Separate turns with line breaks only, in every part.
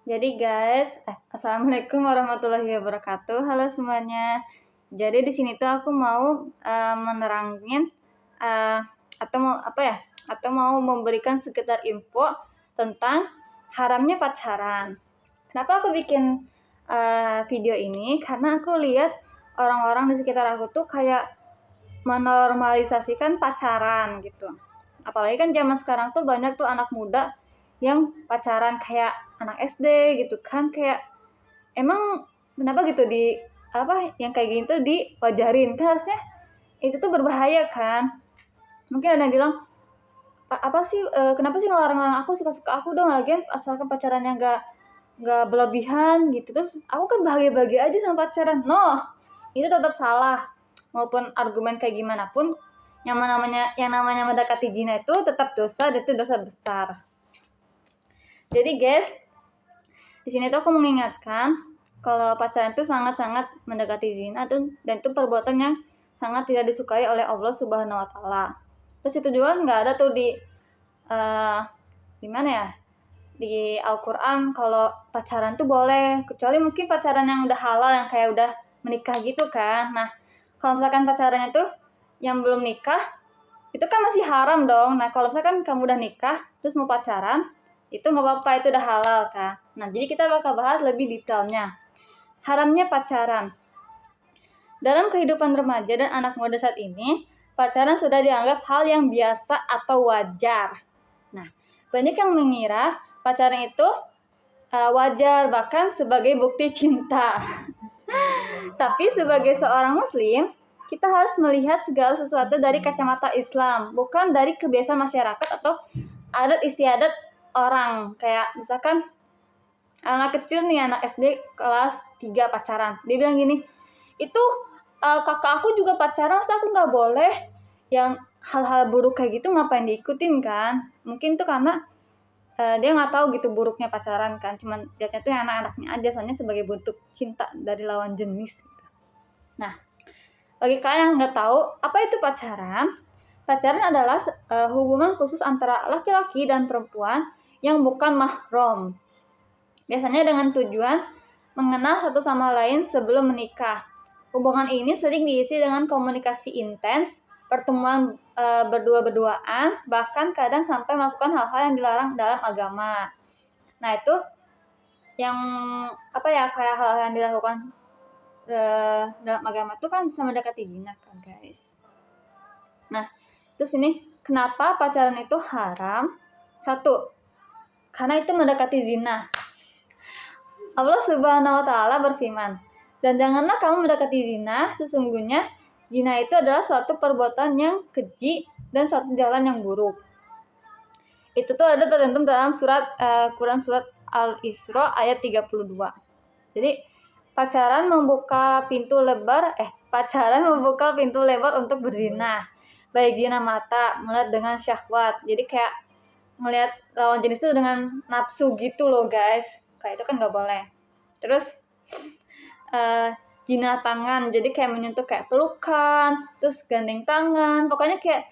Jadi guys, assalamualaikum warahmatullahi wabarakatuh. Halo semuanya. Jadi di sini tuh aku mau menerangin uh, atau mau apa ya? Atau mau memberikan sekitar info tentang haramnya pacaran. Kenapa aku bikin video ini? Karena aku lihat orang-orang di sekitar aku tuh kayak menormalisasikan pacaran gitu. Apalagi kan zaman sekarang tuh banyak tuh anak muda yang pacaran kayak anak SD gitu kan, kayak emang kenapa gitu di apa yang kayak gini tuh diwajarin kan, harusnya itu tuh berbahaya kan. Mungkin ada yang bilang apa sih kenapa sih ngelarang aku, suka aku dong, lagian asalkan pacarannya nggak berlebihan gitu. Terus aku kan bahagia-bahagia aja sama pacaran. No, itu tetap salah. Maupun argumen kayak gimana pun, yang namanya mendekati zina itu tetap dosa, dan itu dosa besar. Jadi guys, di sini tuh aku mengingatkan kalau pacaran itu sangat-sangat mendekati zina tuh, dan itu perbuatan yang sangat tidak disukai oleh Allah Subhanahu wa taala. Terus itu juga nggak ada tuh di mana ya? Di Al-Qur'an kalau pacaran tuh boleh, kecuali mungkin pacaran yang udah halal, yang kayak udah menikah gitu kan. Nah, kalau misalkan pacarannya tuh yang belum nikah, itu kan masih haram dong. Nah, kalau misalkan kamu udah nikah terus mau pacaran, itu nggak apa-apa, itu udah halal kan. Nah, jadi kita bakal bahas lebih detailnya. Haramnya pacaran. Dalam kehidupan remaja dan anak muda saat ini, pacaran sudah dianggap hal yang biasa atau wajar. Nah, banyak yang mengira pacaran itu wajar, bahkan sebagai bukti cinta. Tapi sebagai seorang muslim, kita harus melihat segala sesuatu dari kacamata Islam, bukan dari kebiasaan masyarakat atau adat istiadat orang. Kayak misalkan anak kecil nih, anak SD kelas 3 pacaran, dia bilang gini, itu kakak aku juga pacaran, masa aku nggak boleh? Yang hal-hal buruk kayak gitu ngapain diikutin kan? Mungkin itu karena dia nggak tahu gitu buruknya pacaran kan, cuman lihatnya tuh yang anak-anaknya aja, soalnya sebagai bentuk cinta dari lawan jenis gitu. Nah, bagi kalian yang nggak tahu apa itu pacaran, pacaran adalah hubungan khusus antara laki-laki dan perempuan yang bukan mahram. Biasanya dengan tujuan mengenal satu sama lain sebelum menikah. Hubungan ini sering diisi dengan komunikasi intens, pertemuan berdua-berduaan, bahkan kadang sampai melakukan hal-hal yang dilarang dalam agama. Nah, itu yang apa ya, kayak hal-hal yang dilakukan dalam agama itu kan bisa mendekati zina kan guys. Nah, terus ini kenapa pacaran itu haram? Satu, karena itu mendekati zina. Allah Subhanahu wa taala berfirman, "Dan janganlah kamu mendekati zina, sesungguhnya zina itu adalah suatu perbuatan yang keji dan suatu jalan yang buruk." Itu tuh ada tercantum dalam Quran surat Al-Isra ayat 32. Jadi pacaran membuka pintu lebar untuk berzina. Baik zina mata, melihat dengan syahwat. Jadi kayak melihat lawan jenis itu dengan nafsu gitu loh guys. Kayak itu kan nggak boleh. Terus zina tangan, jadi kayak menyentuh, kayak pelukan, terus gandeng tangan, pokoknya kayak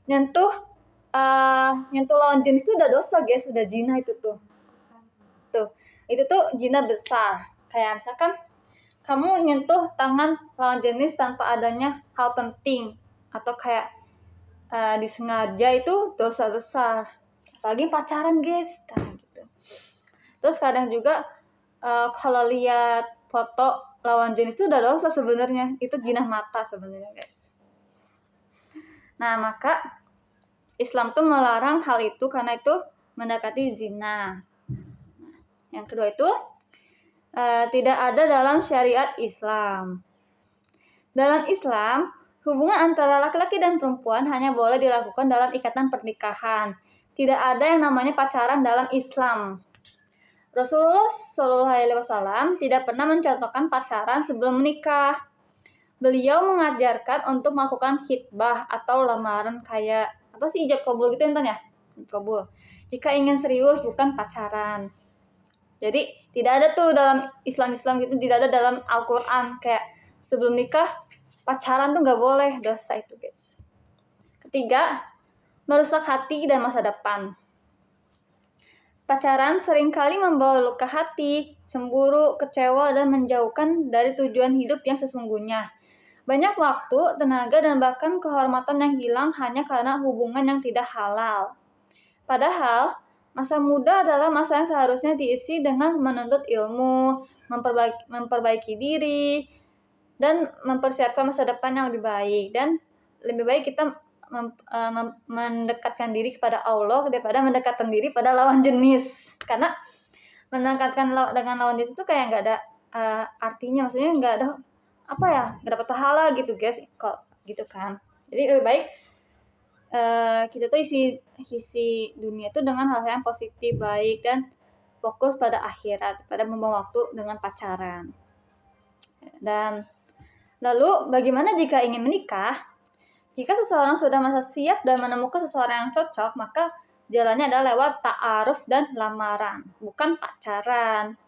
nyentuh lawan jenis itu udah dosa guys, udah zina itu tuh. Itu tuh zina besar. Kayak misalkan kamu nyentuh tangan lawan jenis tanpa adanya hal penting, atau kayak disengaja, itu dosa besar. Apalagi pacaran guys, kayak gitu. Terus kadang juga kalau lihat foto lawan jenis itu udah dosa sebenarnya, itu zina mata sebenarnya guys. Nah, maka Islam tuh melarang hal itu karena itu mendekati zina. Yang kedua itu tidak ada dalam syariat Islam. Dalam Islam, hubungan antara laki-laki dan perempuan hanya boleh dilakukan dalam ikatan pernikahan. Tidak ada yang namanya pacaran dalam Islam. Rasulullah SAW tidak pernah mencontohkan pacaran sebelum menikah. Beliau mengajarkan untuk melakukan khitbah atau lamaran, kayak apa sih, ijab kabul gitu enten ya, kabul, jika ingin serius, bukan pacaran. Jadi tidak ada tuh dalam Islam gitu, tidak ada dalam Al-Quran kayak sebelum nikah pacaran tuh nggak boleh, dosa itu guys. Ketiga, merusak hati dan masa depan. Pacaran seringkali membawa luka hati, cemburu, kecewa, dan menjauhkan dari tujuan hidup yang sesungguhnya. Banyak waktu, tenaga, dan bahkan kehormatan yang hilang hanya karena hubungan yang tidak halal. Padahal, masa muda adalah masa yang seharusnya diisi dengan menuntut ilmu, memperbaiki diri, dan mempersiapkan masa depan yang lebih baik. Dan lebih baik kita mendekatkan diri kepada Allah daripada mendekatkan diri pada lawan jenis, karena mendekatkan dengan lawan jenis itu kayak nggak ada artinya, maksudnya nggak ada nggak dapat pahala gitu guys, kok gitu kan. Jadi lebih baik kita tuh isi dunia itu dengan hal-hal yang positif, baik, dan fokus pada akhirat, pada membawa waktu dengan pacaran. Dan lalu bagaimana jika ingin menikah? Jika seseorang sudah merasa siap dan menemukan seseorang yang cocok, maka jalannya adalah lewat ta'aruf dan lamaran, bukan pacaran.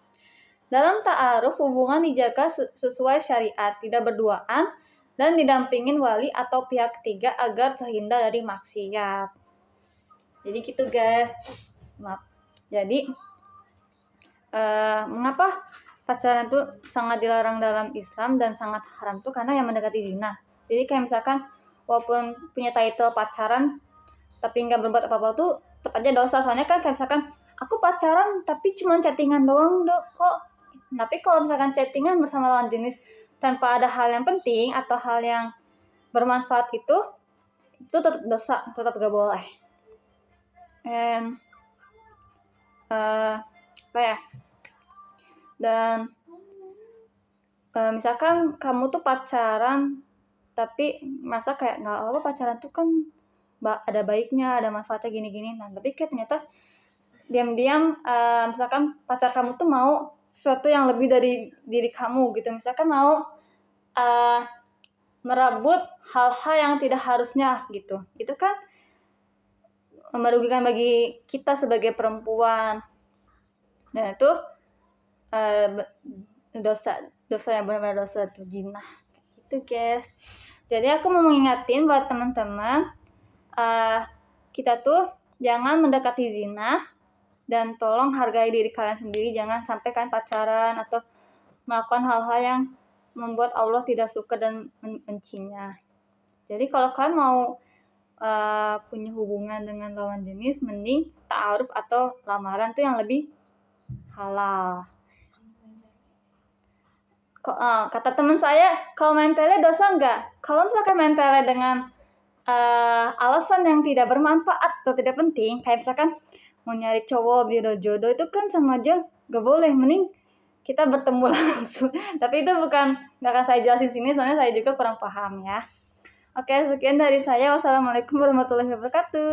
Dalam ta'aruf, hubungan dijaga sesuai syariat, tidak berduaan, dan didampingin wali atau pihak ketiga agar terhindar dari maksiat. Jadi gitu guys. Maaf. Jadi, mengapa pacaran itu sangat dilarang dalam Islam dan sangat haram tuh karena yang mendekati zina. Jadi kayak misalkan walaupun punya title pacaran tapi nggak berbuat apa-apa tuh tetap aja dosa. Soalnya kan kayak misalkan aku pacaran tapi cuma chattingan doang kok. Tapi kalau misalkan chattingan bersama lawan jenis tanpa ada hal yang penting atau hal yang bermanfaat itu tetap dosa, tetap gak boleh. And dan misalkan kamu tuh pacaran tapi masa kayak nggak apa pacaran tuh kan ada baiknya, ada manfaatnya gini-gini. Nah tapi kayak ternyata diam-diam misalkan pacar kamu tuh mau sesuatu yang lebih dari diri kamu gitu, misalkan mau merebut hal-hal yang tidak harusnya gitu, itu kan merugikan bagi kita sebagai perempuan. Dan itu dosa yang benar-benar dosa zina gitu guys. Jadi aku mau mengingatin buat teman-teman, kita tuh jangan mendekati zina, dan tolong hargai diri kalian sendiri. Jangan sampai kalian pacaran atau melakukan hal-hal yang membuat Allah tidak suka dan mencinya. Jadi kalau kalian mau punya hubungan dengan lawan jenis, mending ta'aruf atau lamaran tuh yang lebih halal. Kata teman saya, kalau main tele dosa enggak? Kalau misalkan main tele dengan alasan yang tidak bermanfaat atau tidak penting, kayak misalkan mau nyari cowok biar jodoh, itu kan sama aja gak boleh. Mending kita bertemu langsung. Tapi itu gak akan saya jelasin sini, soalnya saya juga kurang paham ya. Oke, sekian dari saya. Wassalamualaikum warahmatullahi wabarakatuh.